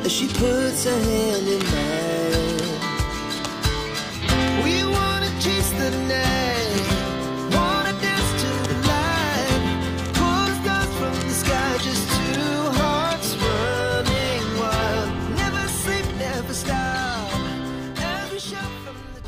as she puts her hand in mine. We wanna chase the night, wanna dance to the light, pull the stars from the sky, just two hearts running wild. Never sleep, never stop, every shot from the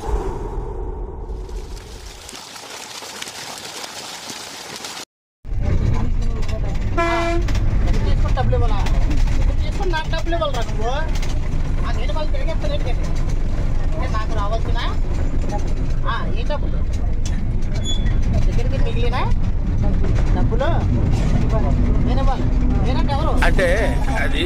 నాకు రావాల్సిన ఏ డబ్బులు దగ్గరికి మిగిలిన డబ్బులు నేనివ్వాలి నేనంటే ఎవరు అంటే అది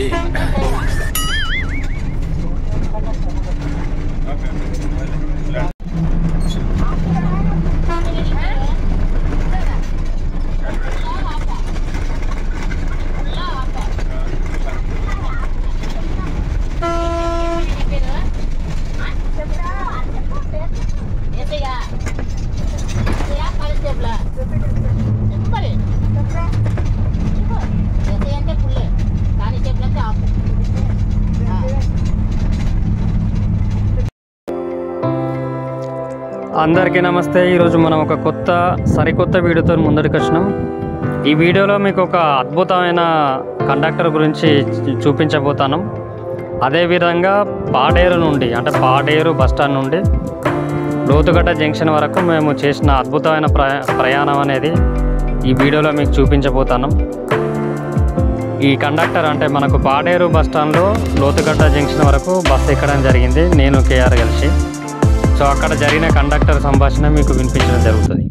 అందరికీ నమస్తే. ఈరోజు మనం ఒక సరికొత్త వీడియోతో ముందరికి వచ్చినాం. ఈ వీడియోలో మీకు ఒక అద్భుతమైన కండక్టర్ గురించి చూపించబోతాను. అదేవిధంగా పాడేరు నుండి అంటే పాడేరు బస్టాండ్ నుండి లోతుగడ్డ జంక్షన్ వరకు మేము చేసిన అద్భుతమైన ప్రయాణం అనేది ఈ వీడియోలో మీకు చూపించబోతాను. ఈ కండక్టర్ అంటే మనకు పాడేరు బస్టాండ్లో లోతుగడ్డ జంక్షన్ వరకు బస్సు ఎక్కడం జరిగింది, నేను కేఆర్ కలిసి. సో అక్కడ జరిగిన కండక్టర్ సంభాషణ మీకు వినిపించడం జరుగుతుంది.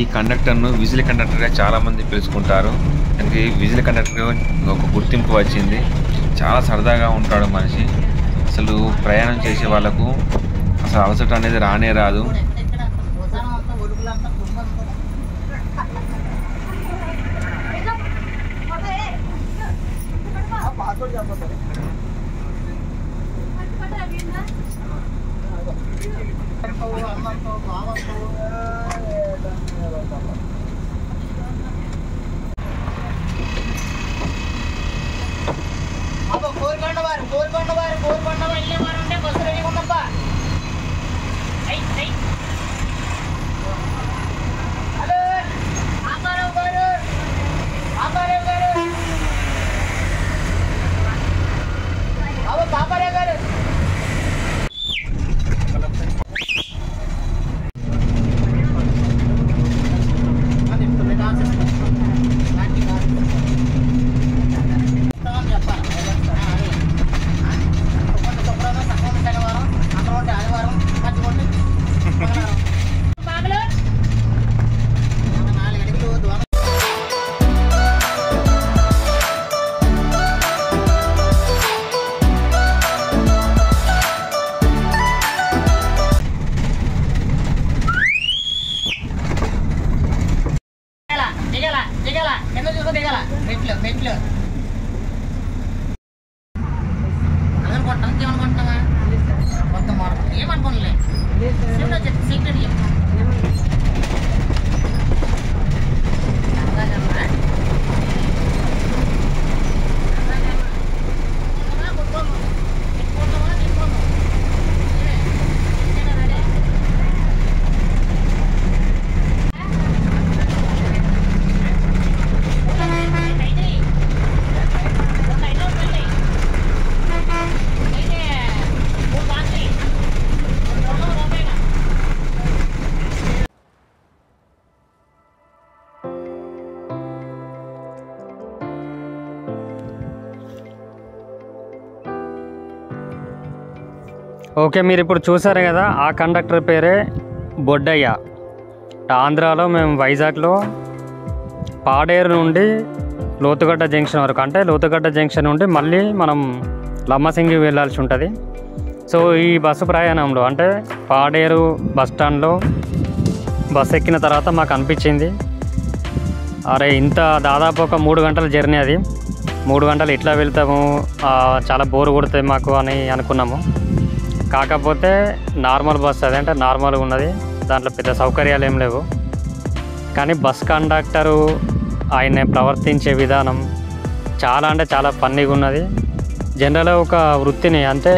ఈ కండక్టర్ను విజిల్ కండక్టర్గా చాలామంది పిలుచుకుంటారు. దానికి విజిల్ కండక్టర్ ఒక గుర్తింపు వచ్చింది. చాలా సరదాగా ఉంటాడు మనిషి. అసలు ప్రయాణం చేసే వాళ్ళకు అసలు అలసట అనేది రానే రాదు. ఓకే, మీరు ఇప్పుడు చూసారు కదా, ఆ కండక్టర్ పేరే బొడ్డయ్య. ఆంధ్రాలో మేము వైజాగ్లో పాడేరు నుండి లోతుగడ్డ జంక్షన్ వరకు, అంటే లోతుగడ్డ జంక్షన్ నుండి మళ్ళీ మనం లమ్మసింగి వెళ్ళాల్సి ఉంటుంది. సో ఈ బస్సు ప్రయాణంలో అంటే పాడేరు బస్టాండ్లో బస్సు ఎక్కిన తర్వాత మాకు అనిపించింది, అరే ఇంత దాదాపు ఒక 3 గంటల జర్నీ, అది 3 గంటలు ఎట్లా వెళ్తాము, చాలా బోర్ కొడుతుంది మాకు అని అనుకున్నాము. కాకపోతే నార్మల్ బస్సు, అదే అంటే నార్మల్గా ఉన్నది, దాంట్లో పెద్ద సౌకర్యాలు ఏం లేవు. కానీ బస్ కండక్టరు ఆయన ప్రవర్తించే విధానం చాలా అంటే చాలా ఫన్నీగా ఉన్నది. జనరల్గా ఒక వృత్తిని అంటే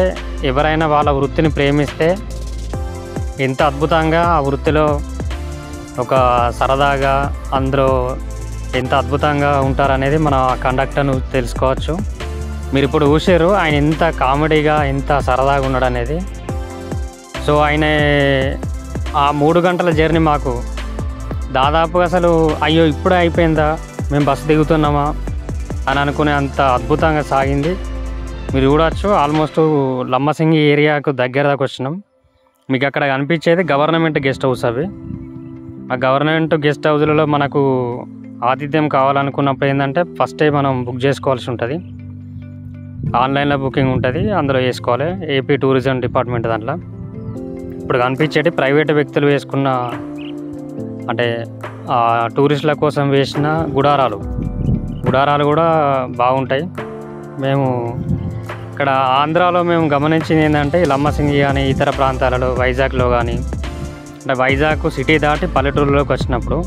ఎవరైనా వాళ్ళ వృత్తిని ప్రేమిస్తే ఎంత అద్భుతంగా ఆ వృత్తిలో ఒక సరదాగా అందరూ ఎంత అద్భుతంగా ఉంటారనేది మన కండక్టర్ను తెలుసుకోవచ్చు. మీరు ఇప్పుడు చూసారు ఆయన ఎంత కామెడీగా ఎంత సరదాగా ఉన్నాడు అనేది. సో ఆయన ఆ 3 గంటల జర్నీ మాకు దాదాపుగా అసలు అయ్యో ఇప్పుడే అయిపోయిందా, మేము బస్సు దిగుతున్నామా అని అనుకునే అంత అద్భుతంగా సాగింది. మీరు చూడవచ్చు ఆల్మోస్ట్ లంబసింగి ఏరియాకు దగ్గర దాకా వచ్చినాం. మీకు అక్కడ కనిపించేది గవర్నమెంట్ గెస్ట్ హౌస్. అవి ఆ గవర్నమెంట్ గెస్ట్ హౌస్లలో మనకు ఆతిథ్యం కావాలనుకున్నప్పుడు ఏంటంటే ఫస్టే మనం బుక్ చేసుకోవాల్సి ఉంటుంది. ఆన్లైన్లో బుకింగ్ ఉంటుంది, అందులో వేసుకోవాలి. ఏపీ టూరిజం డిపార్ట్మెంట్ దాంట్లో. ఇప్పుడు కనిపించేటి ప్రైవేట్ వ్యక్తులు వేసుకున్న అంటే టూరిస్టుల కోసం వేసిన గుడారాలు కూడా బాగుంటాయి. మేము ఇక్కడ ఆంధ్రాలో మేము గమనించింది ఏంటంటే లంబసింగి కానీ ఇతర ప్రాంతాలలో వైజాగ్లో కానీ అంటే వైజాగ్ సిటీ దాటి పల్లెటూరులోకి వచ్చినప్పుడు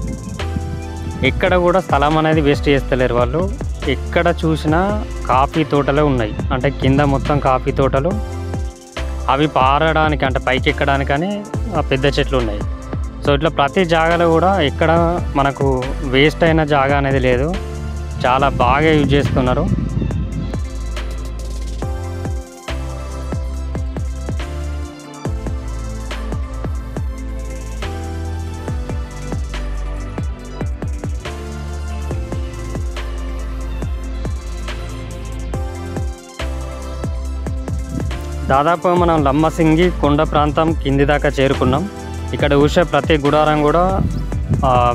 ఎక్కడ కూడా స్థలం అనేది వేస్ట్ చేస్తలేరు వాళ్ళు. ఎక్కడ చూసినా కాఫీ తోటలే ఉన్నాయి. అంటే కింద మొత్తం కాఫీ తోటలు, అవి పారడానికి అంటే పైకి ఎక్కడానికని పెద్ద చెట్లు ఉన్నాయి. సో ఇట్లా ప్రతి జాగాలో కూడా ఎక్కడ మనకు వేస్ట్ అయిన జాగా అనేది లేదు. చాలా బాగా యూజ్ చేస్తున్నారు. దాదాపు మనం లంబసింగి కొండ ప్రాంతం కింది దాకా చేరుకున్నాం. ఇక్కడ చూసే ప్రతి గుడారం కూడా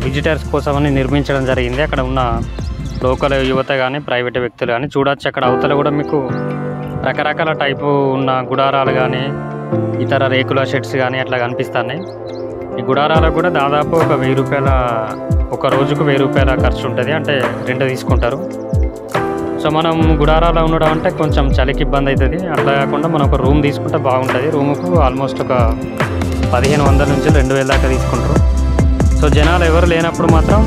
విజిటర్స్ కోసమని నిర్మించడం జరిగింది. అక్కడ ఉన్న లోకల్ యువత కానీ ప్రైవేట్ వ్యక్తులు కానీ చూడవచ్చు. అక్కడ అవతల కూడా మీకు రకరకాల టైపు ఉన్న గుడారాలు కానీ ఇతర రేకుల షెడ్స్ కానీ అట్లా కనిపిస్తున్నాయి. ఈ గుడారాలకు కూడా దాదాపు ఒక 1000 రూపాయల, ఒక రోజుకు 1000 రూపాయల ఖర్చు ఉంటుంది. అంటే రెంట్ తీసుకుంటారు. సో మనం గుడారాలో ఉండడం అంటే కొంచెం చలికి ఇబ్బంది అవుతుంది. అట్లా కాకుండా మనం ఒక రూమ్ తీసుకుంటే బాగుంటుంది. రూముకు ఆల్మోస్ట్ ఒక 1500 నుంచి 2000 దాకా తీసుకుంటారు. సో జనాలు ఎవరు లేనప్పుడు మాత్రం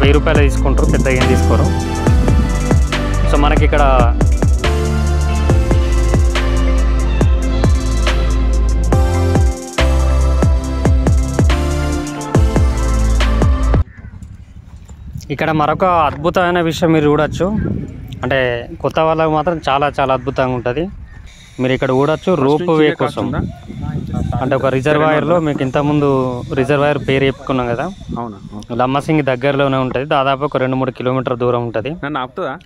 1000 రూపాయలు తీసుకుంటారు, పెద్దగా ఏం తీసుకోరు. సో మనకి ఇక్కడ మరొక అద్భుతమైన విషయం మీరు చూడొచ్చు. అంటే కొత్త వాళ్ళకు మాత్రం చాలా చాలా అద్భుతంగా ఉంటుంది. మీరు ఇక్కడ చూడొచ్చు రోప్ వే కోసం. అంటే ఒక రిజర్వాయర్లో మీకు ఇంతకుముందు రిజర్వాయర్ పేరు చెప్పుకున్నాం కదా, లంబసింగి దగ్గరలోనే ఉంటుంది. దాదాపు ఒక 2-3 కిలోమీటర్ దూరం ఉంటుంది.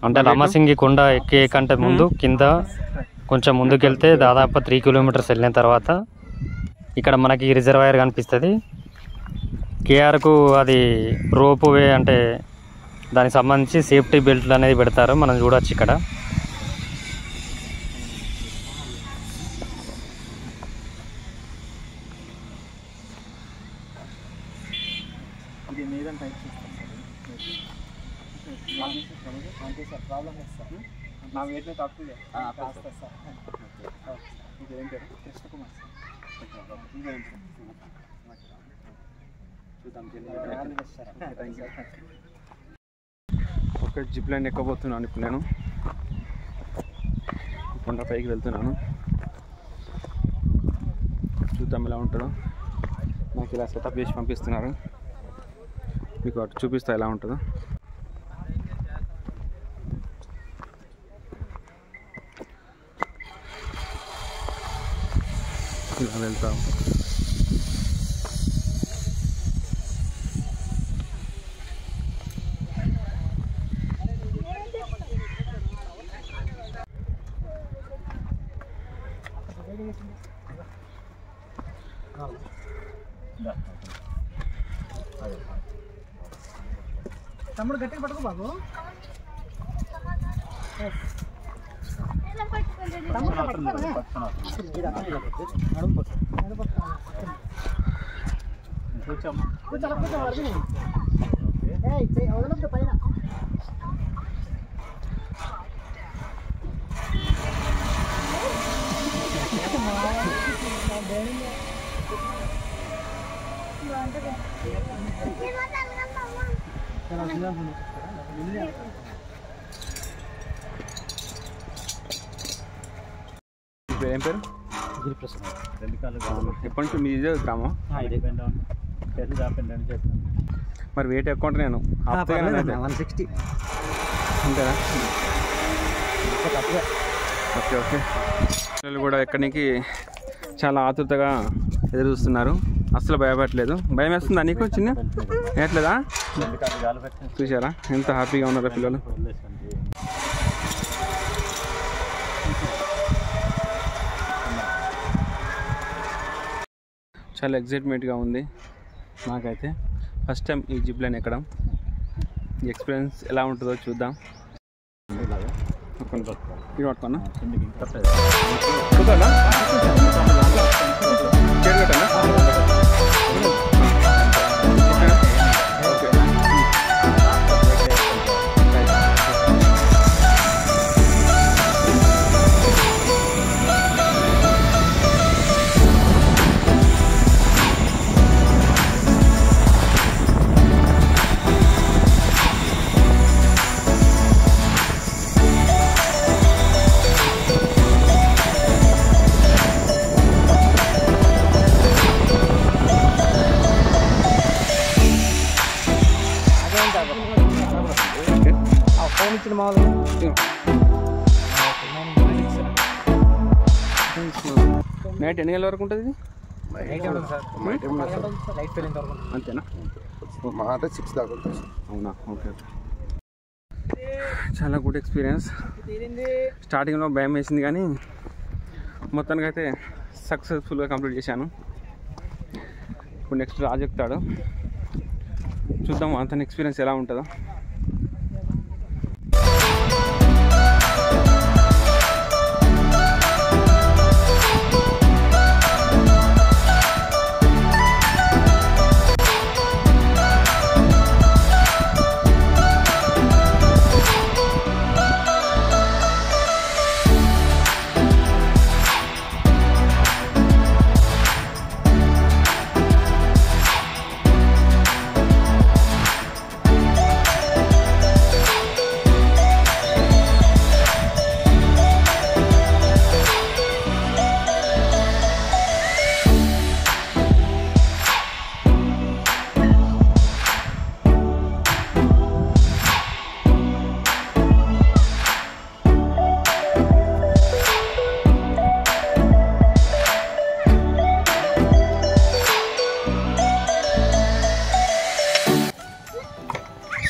అంటే లంబసింగి కొండ ఎక్కే కంటే ముందు కింద కొంచెం ముందుకెళ్తే దాదాపు 3 కిలోమీటర్స్ వెళ్ళిన తర్వాత ఇక్కడ మనకి రిజర్వాయర్ కనిపిస్తుంది. కేఆర్కు అది రోప్ వే అంటే దానికి సంబంధించి సేఫ్టీ బెల్ట్లు అనేది పెడతారు. మనం చూడవచ్చు ఇక్కడ. ఒక జిప్ లైన్ ఎక్కబోతున్నాను. ఇప్పుడు నేను కొండపైకి వెళ్తున్నాను. చూద్దాం ఎలా ఉంటుందో. నాకు ఇలా సెటప్ చేసి పంపిస్తున్నారు. మీకు అటు చూపిస్తా ఎలా ఉంటుందో. ఇలా వెళ్తాం. తమ్ముడు గట్టిగా పట్టుకో బాబు. పైన Ini ఏం పేరు? ఎప్పటి నుంచి మీ ఇదే గ్రామం? మరి వెయిట్ ఎక్కువ ఉంటుంది. నేను 160 అంతేనా? Okay okay. పిల్లలు కూడా ఎక్కడికి చాలా ఆతృతగా ఎదురు చూస్తున్నారు. అస్సలు భయపడట్లేదు. భయం వేస్తుందా నీకు? చిన్న వేయట్లేదా? చూసారా ఎంత హ్యాపీగా ఉన్నారో పిల్లలు. చాలా ఎగ్జైట్మెంట్గా ఉంది నాకైతే. ఫస్ట్ టైం ఈ జిప్ లైన్ ఎక్కడం. ఈ ఎక్స్పీరియన్స్ ఎలా ఉంటుందో చూద్దాం. ఇది పట్టుకున్నా చూద్దా నైట్ ఎన్ని గంటల వరకు ఉంటుంది? అంతేనా? మాట 6 దాకా ఉంటుంది. అవునా? Okay okay. చాలా గుడ్ ఎక్స్పీరియన్స్. స్టార్టింగ్లో భయం వేసింది కానీ మొత్తానికి అయితే సక్సెస్ఫుల్గా కంప్లీట్ చేశాను. ఇప్పుడు నెక్స్ట్ రాజు ఎక్కుతాడు. చూద్దాం అతని ఎక్స్పీరియన్స్ ఎలా ఉంటుందో.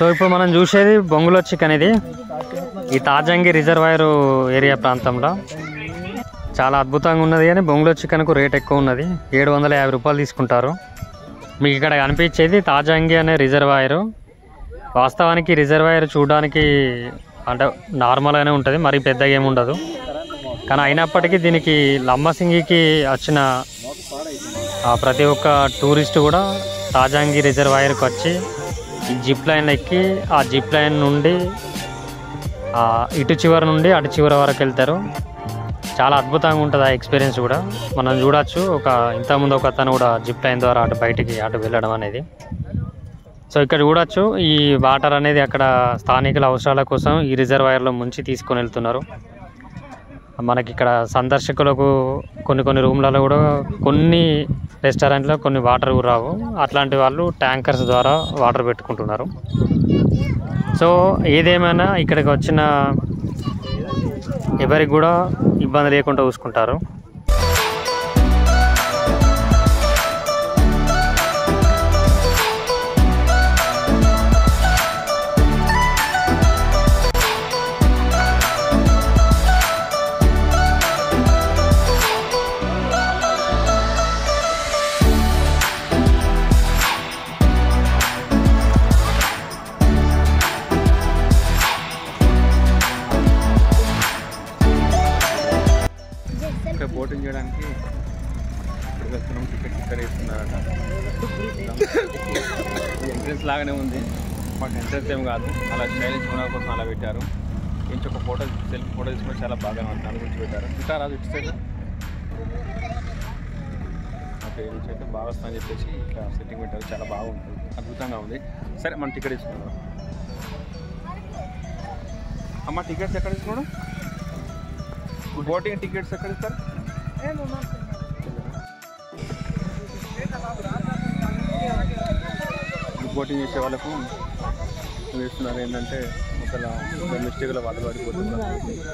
సో ఇప్పుడు మనం చూసేది బొంగులో చికెన్. ఇది ఈ తాజంగి రిజర్వాయర్ ఏరియా ప్రాంతంలో చాలా అద్భుతంగా ఉన్నది. కానీ బొంగులో చికెన్కు రేట్ ఎక్కువ ఉన్నది. 750 రూపాయలు తీసుకుంటారు. మీకు ఇక్కడ కనిపించేది తాజంగి అనే రిజర్వాయర్. వాస్తవానికి రిజర్వాయర్ చూడడానికి అంటే నార్మల్గానే ఉంటుంది, మరీ పెద్దగా ఏమి ఉండదు. కానీ అయినప్పటికీ దీనికి లంబసింగికి వచ్చిన ప్రతి ఒక్క టూరిస్ట్ కూడా తాజంగి రిజర్వాయర్కి వచ్చి ఈ జిప్ లైన్ ఎక్కి ఆ జిప్ లైన్ నుండి ఇటు చివరి నుండి అటు చివరి వరకు వెళ్తారు. చాలా అద్భుతంగా ఉంటుంది ఆ ఎక్స్పీరియన్స్ కూడా. మనం చూడొచ్చు ఇంతకుముందు ఒక అతను కూడా జిప్ లైన్ ద్వారా అటు వెళ్ళడం అనేది. సో ఇక్కడ చూడొచ్చు ఈ వాటర్ అనేది అక్కడ స్థానికుల అవసరాల కోసం ఈ రిజర్వాయర్లో ముంచి తీసుకొని వెళ్తున్నారు. మనకి ఇక్కడ సందర్శకులకు కొన్ని రూమ్లలో కూడా కొన్ని రెస్టారెంట్లో కొన్ని వాటర్ రావు. అట్లాంటి వాళ్ళు ట్యాంకర్స్ ద్వారా వాటర్ పెట్టుకుంటున్నారు. సో ఏదేమైనా ఇక్కడికి వచ్చిన ఎవరికి కూడా ఇబ్బంది లేకుండా చూసుకుంటారు. బోటింగ్ చేయడానికి ఇక్కడికి వెళ్తున్నాం. టికెట్ ఇక్కడ వేస్తున్నారట. ఎంట్రెన్స్ లాగానే ఉంది, మాకు ఎంట్రెన్స్ ఏం కాదు. అలా స్టైలిష్ కొనడం కోసం అలా పెట్టారు. ఇంకొక ఒక సెల్ఫీ ఫోటో తీసుకుని చాలా బాగా దాని గురించి పెట్టారు. ఇంకా రాదు ఇటు సైడ్. ఓకే ఇటు అయితే బాగా వస్తుందని చెప్పేసి ఇట్లా సెట్టింగ్ పెట్టారు. చాలా బాగుంటుంది, అద్భుతంగా ఉంది. సరే మనం టికెట్ తీసుకున్నాం. అమ్మ టికెట్స్ ఎక్కడ ఇస్తున్నాడు? బోటింగ్ టికెట్స్ ఎక్కడ ఇస్తారు? బోటింగ్ చేసే వాళ్ళకు వేస్తున్నారు ఏంటంటే ఒకవేళ మిస్టేక్లో వాళ్ళు పడిపోతున్నారు,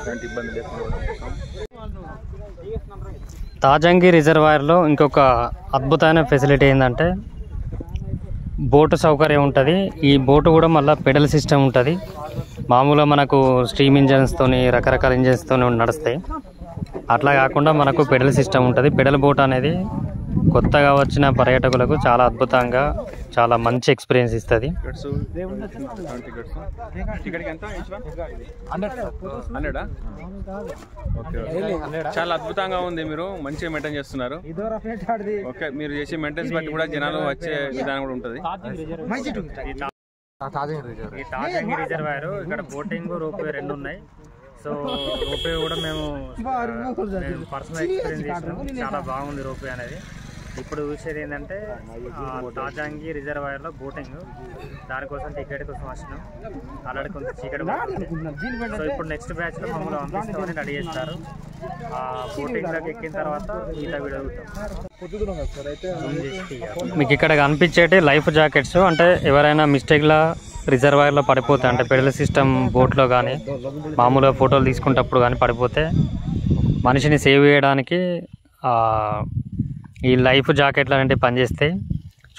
ఎలాంటి ఇబ్బంది లేకుండా. తాజంగి రిజర్వాయర్లో ఇంకొక అద్భుతమైన ఫెసిలిటీ ఏంటంటే బోటు సౌకర్యం ఉంటుంది. ఈ బోటు కూడా మళ్ళీ పెడల్ సిస్టమ్ ఉంటుంది. మామూలుగా మనకు స్టీమ్ ఇంజన్స్తోని రకరకాల ఇంజన్స్తోని నడుస్తాయి. అట్లా కాకుండా మనకు పెడల్ సిస్టమ్ ఉంటుంది. పెడల్ బోట్ అనేది కొత్తగా వచ్చిన పర్యాటకులకు చాలా అద్భుతంగా చాలా మంచి ఎక్స్పీరియన్స్ ఇస్తుంది. చాలా అద్భుతంగా ఉంది. మీరు మంచిగా మెయింటైన్ చేస్తున్నారు. ఓకే, మీరు చేసే మెయింటెనెన్స్ బట్టి కూడా జనాలు వచ్చే విధానం కూడా ఉంటుంది. ఈ తాజంగి రిజర్వాయర్ ఇక్కడ బోటింగ్ రోప్వే రెండు ఉన్నాయి. సో రోప్వే కూడా మేము పర్సనల్ ఎక్స్పీరియన్స్ చేసినాము. చాలా బాగుంది రోప్వే అనేది. ఇప్పుడు చూసేది ఏంటంటే తాజంగి రిజర్వాయర్లో బోటింగ్, దానికోసం టికెట్ కోసం వచ్చినాం. ఆల్రెడీ కొంత చీకటి. సో ఇప్పుడు నెక్స్ట్ బ్యాచ్లో మమ్మల్ని పంపిస్తామని రెడీ చేస్తారు. బోటింగ్లోకి ఎక్కిన తర్వాత ఈత విడుగుతాం. మీకు ఇక్కడ కనిపించేటి లైఫ్ జాకెట్స్. అంటే ఎవరైనా మిస్టేక్లా రిజర్వాయర్లో పడిపోతే, అంటే పెడల్ సిస్టమ్ బోట్లో కానీ మామూలుగా ఫోటోలు తీసుకునేటప్పుడు కానీ పడిపోతే మనిషిని సేవ్ చేయడానికి ఈ లైఫ్ జాకెట్లు అనేవి పనిచేస్తాయి.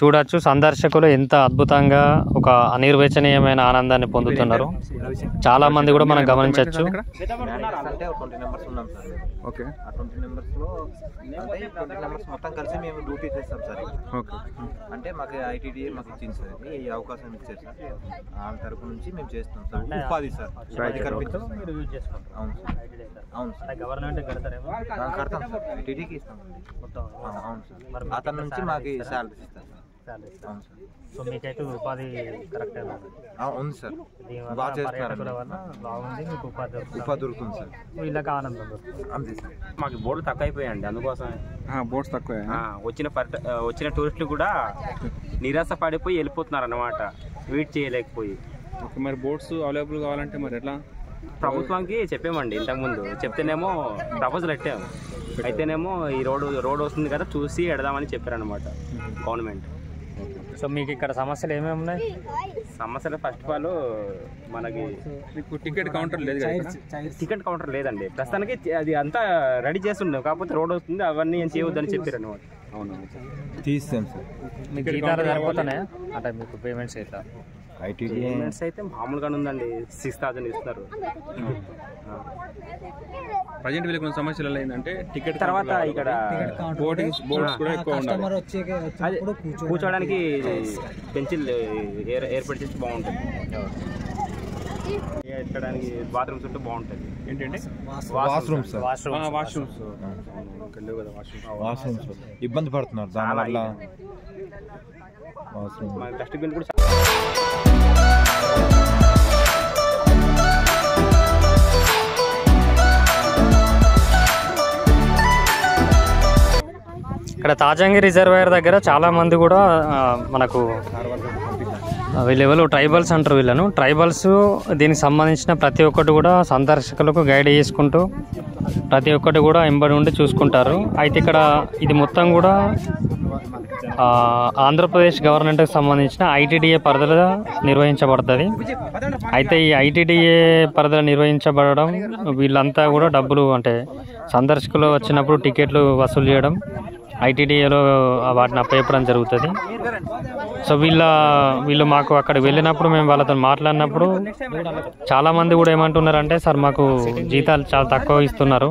చూడొచ్చు సందర్శకులు ఎంత అద్భుతంగా ఒక అనిర్వచనీయమైన ఆనందాన్ని పొందుతున్నారు. చాలా మంది కూడా మనం గమనించవచ్చు. అంటే 20 మెంబర్స్ ఉన్నాం సార్. ఓకే, ఆ 20 మెంబర్స్లో అంటే 20 మెంబర్స్ మొత్తం కలిసి మేము డ్యూటీ చేస్తాం సార్. ఓకే, అంటే మాకు ఐటీడీఏ మాకు ఇచ్చింది సార్, ఈ అవకాశం ఇచ్చారు సార్. వాళ్ళ తరపు నుంచి మేము చేస్తాం సార్. ఉపాధి సార్ కల్పించాం. అవును సార్, అవును సార్. గవర్నమెంట్ కడతారేమో? కడతాం సార్, టీడీకి ఇస్తాం. అవును సార్, అతని నుంచి మాకు శాలరీ ఇస్తారు. అవును సార్. సో మీకైతే ఉపాధి కరెక్ట్ ఉంది సార్. బాగా చేస్తున్నారు, బాగుంది. మీకు ఉపాధి దొరుకుతుంది సార్. వీళ్ళకి ఆనందం అంతే సార్. మాకు బోర్డు తక్కువ అయిపోయాయండి, అందుకోసం బోట్స్ తక్కువ. వచ్చిన టూరిస్టులు కూడా నిరాశ పడిపోయి వెళ్ళిపోతున్నారు అన్నమాట, వెయిట్ చేయలేకపోయి. ఓకే, మరి బోట్స్ అవైలబుల్ కావాలంటే మరి ఎట్లా? ప్రభుత్వానికి చెప్పామండి ఇంతకుముందు. చెప్తేనేమో ప్రపోజల్ పెట్టాము. అయితేనేమో ఈ రోడ్ వస్తుంది కదా చూసి ఎడదామని చెప్పారనమాట గవర్నమెంట్. సో మీకు ఇక్కడ సమస్యలు ఏమేమి ఉన్నాయి? సమస్యలు ఫస్ట్ ఆఫ్ ఆల్ మనకి టికెట్ కౌంటర్ లేదు. టికెట్ కౌంటర్ లేదండి ప్రస్తుతానికి. అది అంతా రెడీ చేస్తుండే, కాకపోతే రోడ్ వస్తుంది అవన్నీ ఏం చేయవద్దని చెప్పారు అనమాట. అవును, తీస్తాం సార్. మీకు జీతాలు సరిపోతున్నాయా? అంటే మీకు పేమెంట్స్ అయితే పేమెంట్స్ అయితే మామూలుగానే ఉందండి, 6,000 ఇస్తున్నారు. ప్రజెంట్ వీళ్ళకి కొన్ని సమస్యలు ఏంటంటే టికెట్ తర్వాత ఇక్కడ బోట్స్ కూడా ఎక్కువ ఉండాలి. కూర్చోడానికి బెంచీలు ఏర్పాటు చేసి బాగుంటుంది. ఎక్కడానికి బాత్రూమ్స్ ఉంటే బాగుంటుంది. ఏంటంటే వాష్రూమ్స్ ఇబ్బంది పడుతున్నారు దానివల్ల. డస్ట్బిన్ కూడా ఇక్కడ తాజంగి రిజర్వాయర్ దగ్గర చాలా మంది కూడా మనకు వీళ్ళెవరు ట్రైబల్స్ అంటారు. వీళ్ళను ట్రైబల్స్ దీనికి సంబంధించిన ప్రతి ఒక్కటి కూడా సందర్శకులకు గైడ్ చేసుకుంటూ ప్రతి ఒక్కటి కూడా ఎంబడి ఉండి చూసుకుంటారు. అయితే ఇక్కడ ఇది మొత్తం కూడా ఆంధ్రప్రదేశ్ గవర్నమెంట్కి సంబంధించిన ఐటీడీఏ పరిధిలో నిర్వహించబడుతుంది. అయితే ఈ ఐటీడీఏ పరిధిలో నిర్వహించబడడం వీళ్ళంతా కూడా డబ్బులు, అంటే సందర్శకులు వచ్చినప్పుడు టికెట్లు వసూలు చేయడం, ఐటీడీఏలో వాటిని అప్పచెప్పడం జరుగుతుంది. సో వీళ్ళు మాకు అక్కడికి వెళ్ళినప్పుడు మేము వాళ్ళతో మాట్లాడినప్పుడు చాలామంది కూడా ఏమంటున్నారంటే, సార్ మాకు జీతాలు చాలా తక్కువ ఇస్తున్నారు,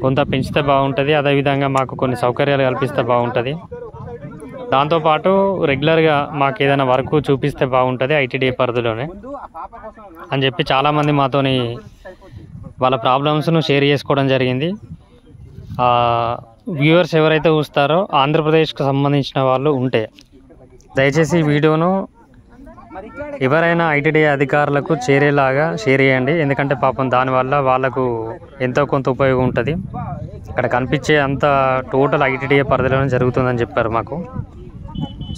కొంత పెంచితే బాగుంటుంది, అదేవిధంగా మాకు కొన్ని సౌకర్యాలు కల్పిస్తే బాగుంటుంది, దాంతోపాటు రెగ్యులర్గా మాకు ఏదైనా వర్క్ చూపిస్తే బాగుంటుంది ఐటీడీఏ పరిధిలోనే అని చెప్పి చాలామంది మాతోని వాళ్ళ ప్రాబ్లమ్స్ను షేర్ చేసుకోవడం జరిగింది. వ్యూవర్స్ ఎవరైతే చూస్తారో ఆంధ్రప్రదేశ్కి సంబంధించిన వాళ్ళు ఉంటే దయచేసి ఈ వీడియోను ఎవరైనా ఐటీడీఏ అధికారులకు చేరేలాగా షేర్ చేయండి. ఎందుకంటే పాపం దానివల్ల వాళ్ళకు ఎంతో కొంత ఉపయోగం ఉంటుంది. ఇక్కడ కనిపించే అంత టోటల్ ఐటీడీఏ పరిధిలోనే జరుగుతుందని చెప్పారు మాకు.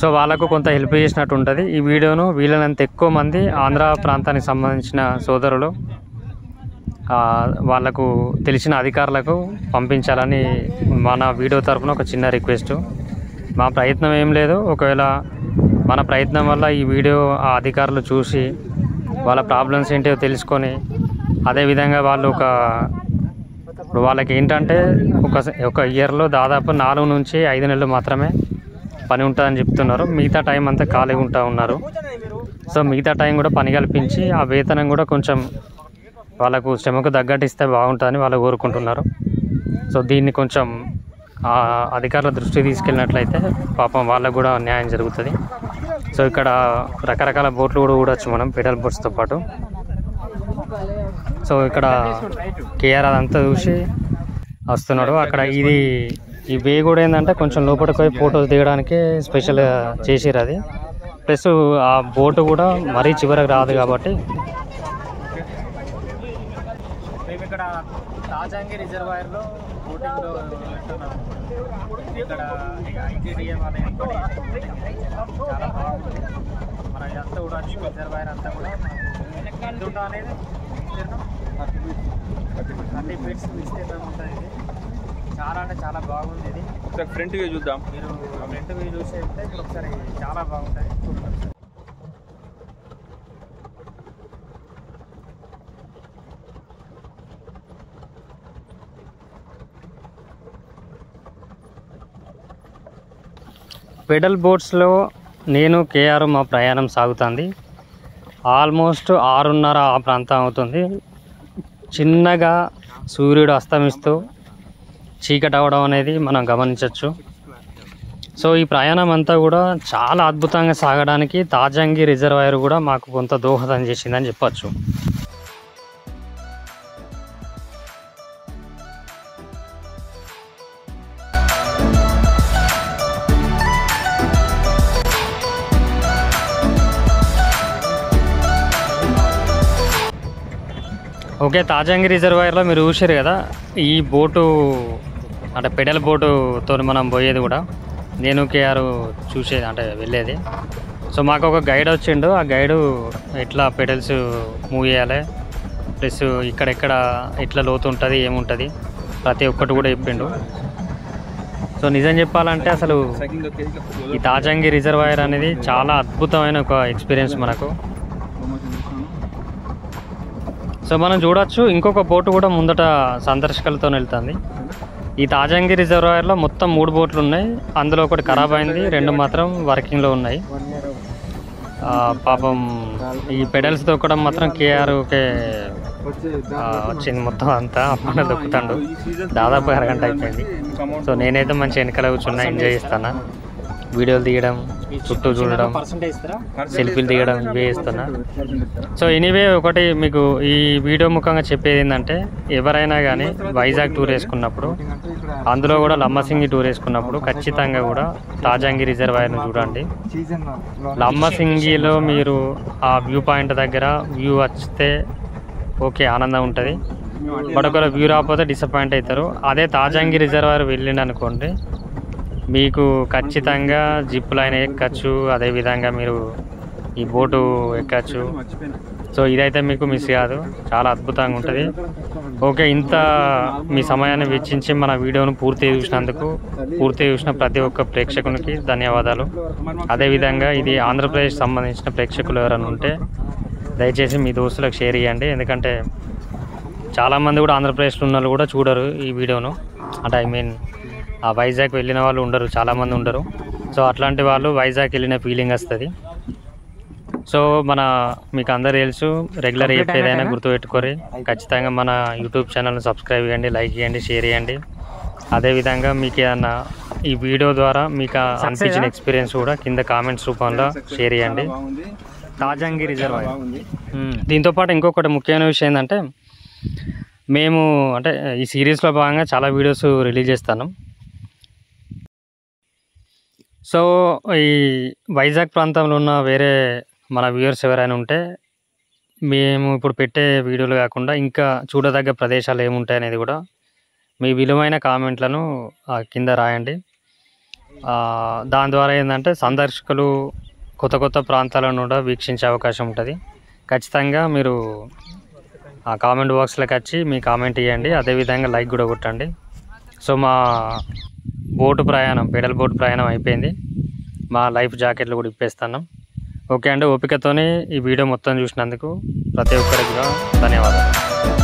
సో వాళ్ళకు కొంత హెల్ప్ చేసినట్టు ఉంటుంది. ఈ వీడియోను వీలైనంత ఎక్కువ మంది ఆంధ్ర ప్రాంతానికి సంబంధించిన సోదరులు వాళ్ళకు తెలిసిన అధికారులకు పంపించాలని మన వీడియో తరపున ఒక చిన్న రిక్వెస్ట్. మా ప్రయత్నం ఏం లేదు, ఒకవేళ మన ప్రయత్నం వల్ల ఈ వీడియో ఆ అధికారులు చూసి వాళ్ళ ప్రాబ్లమ్స్ ఏంటో తెలుసుకొని అదేవిధంగా వాళ్ళు ఇప్పుడు వాళ్ళకి ఏంటంటే ఒక ఇయర్లో దాదాపు 4 నుంచి 5 నెలలు మాత్రమే పని ఉంటుందని చెప్తున్నారు. మిగతా టైం అంతా ఖాళీగా ఉన్నారు. సో మిగతా టైం కూడా పని కల్పించి ఆ వేతనం కూడా కొంచెం వాళ్ళకు శ్రమకు తగ్గట్టు ఇస్తే బాగుంటుందని వాళ్ళు కోరుకుంటున్నారు. సో దీన్ని కొంచెం అధికారుల దృష్టికి తీసుకెళ్ళినట్లయితే పాపం వాళ్ళకు కూడా న్యాయం జరుగుతుంది. సో ఇక్కడ రకరకాల బోట్లు కూడా చూడొచ్చు మనం, పెడల్ బోట్స్తో పాటు. సో ఇక్కడ కేఆర్ అదంతా చూసి వస్తున్నాడు. అక్కడ ఈ వే కూడా ఏంటంటే కొంచెం లోపలికి పోయి ఫొటోస్ దిగడానికి స్పెషల్గా చేసిరు అది. ప్లస్ ఆ బోటు కూడా మరీ చివరకు రాదు కాబట్టి. మేము ఇక్కడ తాజాంగి రిజర్వాయర్లో బోటింగ్లో ఇక్కడ చాలా బాగుంది. మన ఇదంతా కూడా రిజర్వాయర్ అంతా కూడా ఎంత అనేది 30 ఫీట్స్ విస్తీర్ణం ఉంటుంది. ఇది చాలా అంటే చాలా బాగుంది. ఇది ఫ్రంట్ వ్యూ చూద్దాం. మీరు ఫ్రంట్ వ్యూ చూసి వెళ్తే ఒకసారి చాలా బాగుంటుంది. చూద్దాం. పెడల్ బోట్స్లో నేను కేఆర్ మా ప్రయాణం సాగుతుంది. ఆల్మోస్ట్ 6:30 ఆ ప్రాంతం అవుతుంది. చిన్నగా సూర్యుడు అస్తమిస్తూ చీకటి అవ్వడం అనేది మనం గమనించవచ్చు. సో ఈ ప్రయాణం అంతా కూడా చాలా అద్భుతంగా సాగడానికి తాజాంగి రిజర్వాయర్ కూడా మాకు కొంత దోహదం చేసిందని చెప్పచ్చు. ఓకే, తాజాంగి రిజర్వాయర్లో మీరు చూసారు కదా, ఈ బోటు అంటే పెడల్ బోటుతో మనం పోయేది కూడా నేను కేఆర్ చూసేది అంటే వెళ్ళేది. సో మాకు ఒక గైడ్ వచ్చిండు. ఆ గైడు ఎట్లా పెడల్స్ మూవ్ చేయాలి, ప్లస్ ఇక్కడెక్కడ ఎట్లా లోతు ఉంటుంది, ఏముంటుంది, ప్రతి ఒక్కటి కూడా చెప్పిండు. సో నిజం చెప్పాలంటే అసలు ఈ తాజాంగి రిజర్వాయర్ అనేది చాలా అద్భుతమైన ఒక ఎక్స్పీరియన్స్ మనకు. సో మనం చూడొచ్చు ఇంకొక బోటు కూడా ముందట సందర్శకులతో వెళ్తుంది. ఈ తాజాంగి రిజర్వాయర్లో మొత్తం 3 బోట్లు ఉన్నాయి. అందులో ఒకటి ఖరాబ్ అయింది, 2 మాత్రం వర్కింగ్లో ఉన్నాయి. పాపం ఈ పెడల్స్ తొక్కడం మాత్రం కేఆర్కే వచ్చింది మొత్తం అంతా. అప్పుడు దొక్కుతాడు, దాదాపు 1 గంట అయిపోయింది. సో నేనైతే మంచి వెనకాల కూర్చున్నా, ఎంజాయ్ చేస్తాను. వీడియోలు తీయడం, చుట్టూ చూడడం, సెల్ఫీలు తీయడం ఇవే చేస్తున్నా. సో ఎనీవే ఒకటి మీకు ఈ వీడియో ముఖంగా చెప్పేది ఏంటంటే, ఎవరైనా కానీ వైజాగ్ టూర్ వేసుకున్నప్పుడు, అందులో కూడా లంబసింగి టూర్ వేసుకున్నప్పుడు ఖచ్చితంగా కూడా తాజాంగి రిజర్వాయర్ను చూడండి. లంబసింగిలో మీరు ఆ వ్యూ పాయింట్ దగ్గర వ్యూ వస్తే ఓకే ఆనందం ఉంటుంది, బట్ ఒకవేళ వ్యూ రాకపోతే డిసప్పాయింట్ అవుతారు. అదే తాజాంగి రిజర్వాయర్ వెళ్ళిండి అనుకోండి, మీకు ఖచ్చితంగా జిప్ లైన్ ఎక్కచ్చు, అదేవిధంగా మీరు ఈ బోటు ఎక్కచ్చు. సో ఇదైతే మీకు మిస్ కాదు, చాలా అద్భుతంగా ఉంటుంది. ఓకే, ఇంత మీ సమయాన్ని వెచ్చించి మన వీడియోను పూర్తిగా చూసినందుకు, పూర్తిగా చూసిన ప్రతి ఒక్క ప్రేక్షకునికి ధన్యవాదాలు. అదేవిధంగా ఇది ఆంధ్రప్రదేశ్ సంబంధించిన ప్రేక్షకులు ఎవరైనా ఉంటే దయచేసి మీ దోస్తులకు షేర్ చేయండి. ఎందుకంటే చాలామంది కూడా ఆంధ్రప్రదేశ్లో ఉన్న వాళ్ళు కూడా చూడరు ఈ వీడియోను. అంటే ఐ మీన్ ఆ వైజాగ్ వెళ్ళిన వాళ్ళు ఉండరు, చాలామంది ఉండరు. సో అట్లాంటి వాళ్ళు వైజాగ్ వెళ్ళిన ఫీలింగ్ వస్తుంది. సో మీకు అందరు తెలుసు, రెగ్యులర్ చెప్పేదైనా గుర్తుపెట్టుకోరి. ఖచ్చితంగా మన యూట్యూబ్ ఛానల్ని సబ్స్క్రైబ్ చేయండి, లైక్ చేయండి, షేర్ చేయండి. అదేవిధంగా మీకు ఏదన్నా ఈ వీడియో ద్వారా మీకు అనిపించిన ఎక్స్పీరియన్స్ కూడా కింద కామెంట్స్ రూపంలో షేర్ చేయండి. తాజాంగి రిజర్వాయర్. దీంతోపాటు ఇంకొకటి ముఖ్యమైన విషయం ఏంటంటే, మేము అంటే ఈ సిరీస్లో భాగంగా చాలా వీడియోస్ రిలీజ్ చేస్తాను. సో ఈ వైజాగ్ ప్రాంతంలో ఉన్న వేరే మన వ్యూవర్స్ ఎవరైనా ఉంటే, మేము ఇప్పుడు పెట్టే వీడియోలు కాకుండా ఇంకా చూడదగ్గ ప్రదేశాలు ఏముంటాయి అనేది కూడా మీ విలువైన కామెంట్లను కింద రాయండి. దాని ద్వారా ఏంటంటే సందర్శకులు కొత్త కొత్త ప్రాంతాలను కూడా వీక్షించే అవకాశం ఉంటుంది. ఖచ్చితంగా మీరు ఆ కామెంట్ బాక్స్లోకి వచ్చి మీ కామెంట్ ఇవ్వండి, అదేవిధంగా లైక్ కూడా కొట్టండి. సో మా బోటు ప్రయాణం, పెడల్ బోటు ప్రయాణం అయిపోయింది. మా లైఫ్ జాకెట్లు కూడా ఇప్పేస్తున్నాం. ఓకే అండి, ఓపికతోనే ఈ వీడియో మొత్తం చూసినందుకు ప్రతి ఒక్కరికి ధన్యవాదాలు.